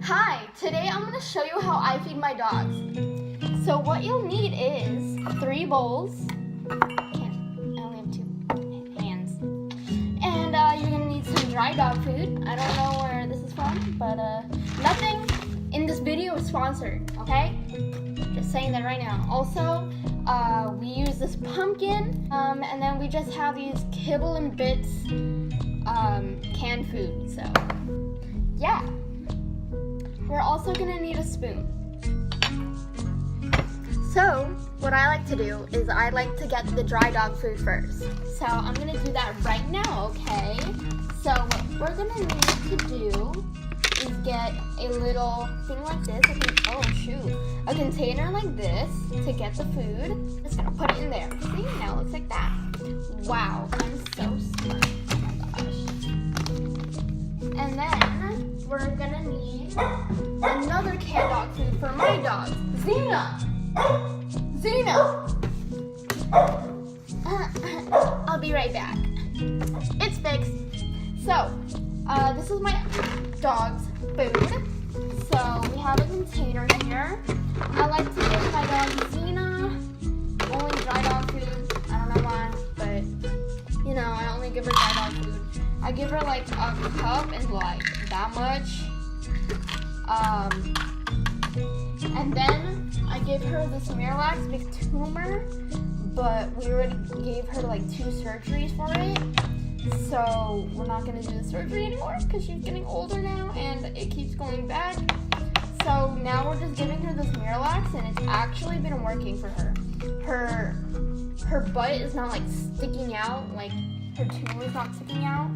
Hi, today I'm going to show you how I feed my dogs. So what you'll need is 3 bowls. I only have 2 hands. And you're going to need some dry dog food. I don't know where this is from, but nothing in this video is sponsored, okay? Just saying that right now. Also, we use this pumpkin, and then we just have these Kibble and Bits canned food, so yeah. We're also gonna need a spoon. So, what I like to do is I like to get the dry dog food first. So I'm gonna do that right now, okay? So what we're gonna need to do is get a little thing like this. A container like this to get the food. Just gonna put it in there. See, now it looks like that. Wow, I'm so smart. Oh my gosh. And then we're gonna need another canned dog food for my dog, Xena. I'll be right back. It's fixed. So, this is my dog's food. So we have a container here. I like to give my dog Xena only dry dog food. I don't know why, but you know, I only give her dry dog food. I give her like a cup and like that much. And then I give her this Miralax big tumor, but we already gave her like 2 surgeries for it. So we're not gonna do the surgery anymore because she's getting older now and it keeps going back. So now we're just giving her this Miralax and it's actually been working for her. Her butt is not like sticking out, like her tumor is not sticking out.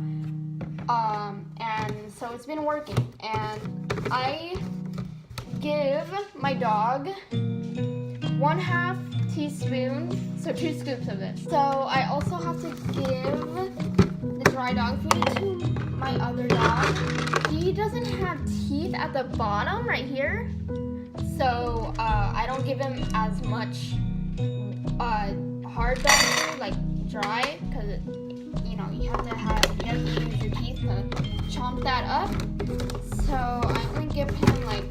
And so it's been working. And I give my dog 1/2 teaspoon, so 2 scoops of this. So I also have to give the dry dog food to my other dog. He doesn't have teeth at the bottom right here, so I don't give him as much hard dog food, like dry, because you know you have to use your teeth to chomp that up. So I only give him like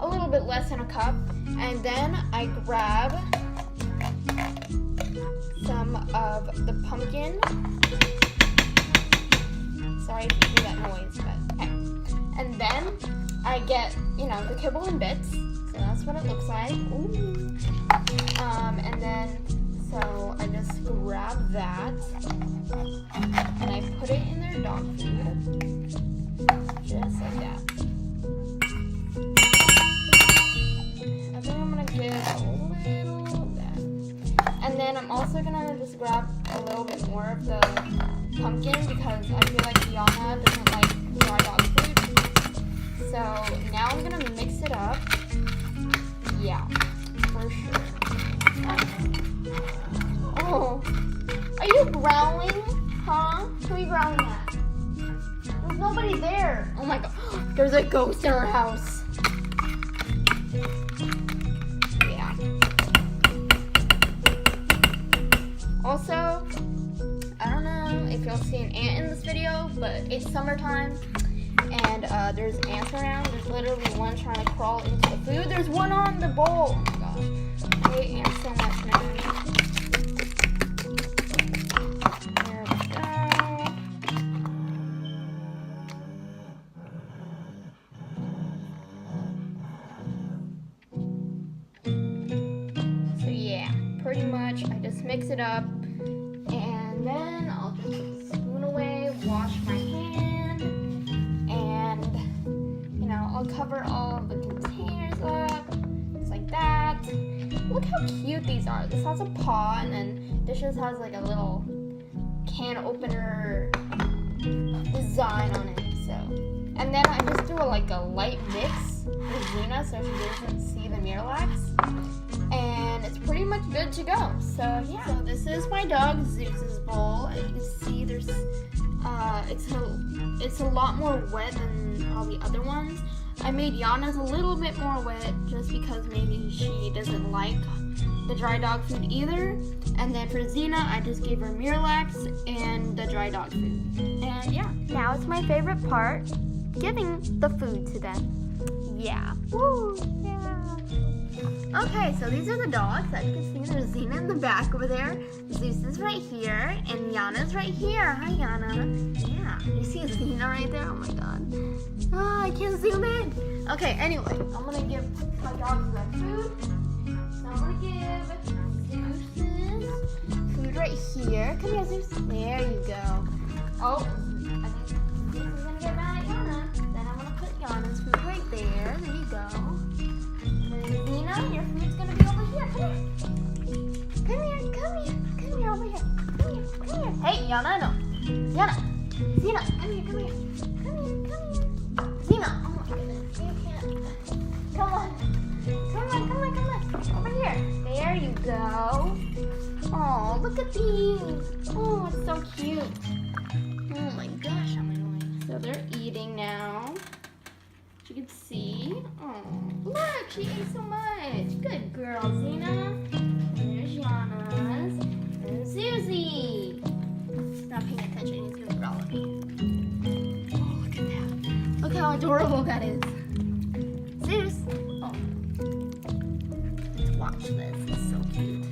a little bit less than a cup, and then I grab some of the pumpkin. Sorry if you hear that noise, but okay. And then I get, you know, the Kibble and Bits. So that's what it looks like. Ooh. And then, so I just grab that and I put it in their dog food. Just like that. I think I'm gonna give a little of that. And then I'm also gonna just grab a little bit more of the pumpkin because I feel like Yana doesn't like dry dog food. So now I'm gonna mix it up. Yeah, for sure. Oh, are you growling? Huh? Who are you growling at? There's nobody there. Oh my god, there's a ghost in our house. Yeah. Also, I don't know if you'll see an ant in this video, but it's summertime and there's ants around. There's literally one trying to crawl into the food. There's one on the bowl. Oh my gosh. I hate ants so much now. There we go. So yeah, pretty much I just mix it up. And then I'll just put the spoon away, wash my hand, and, you know, I'll cover all of the containers up, just like that. Look how cute these are. This has a paw, and then this just has like a little can opener design on it, so. And then I just do a light mix with Xena so she doesn't see the Miralax. And it's pretty much good to go. So yeah. So this is my dog Zeus's bowl. As you can see, there's it's a lot more wet than probably other ones. I made Yana's a little bit more wet just because maybe she doesn't like the dry dog food either. And then for Xena, I just gave her Miralax and the dry dog food. And yeah, now it's my favorite part, giving the food to them. Yeah. Woo, yeah. Okay, so these are the dogs. As you can see, there's Xena in the back over there. Zeus is right here, and Yana's right here. Hi, Yana. Yeah, you see Xena right there? Oh my god. Oh, I can't zoom in. Okay, anyway, I'm gonna give my dogs their food. So I'm gonna give Zeus's food right here. Come here, Zeus. There you go. Oh, I think Zeus is gonna get mad at Yana. Then I'm gonna put Yana's food right there. There you go. Xena, your food's gonna be over here. Come here. Come here. Come here over here. Come here. Come here. Hey, Yana, no. Yana. Xena, come here. Come here. Come here. Come here. Xena, oh my goodness. You can't. Come on. Come on. Come on. Come on. Over here. There you go. Oh, look at these. Oh, it's so cute. Oh my gosh, how am I doing? So they're eating now. You can see. Oh, look, she ate so much. Good girl, Xena. There's Yana's. And Susie. He's not paying attention. He's going to growl at me. Oh, look at that. Look how adorable that is. Zeus. Oh. Let's watch this. It's so cute.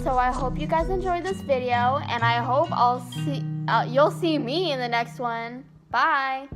So I hope you guys enjoyed this video, and I hope you'll see me in the next one. Bye.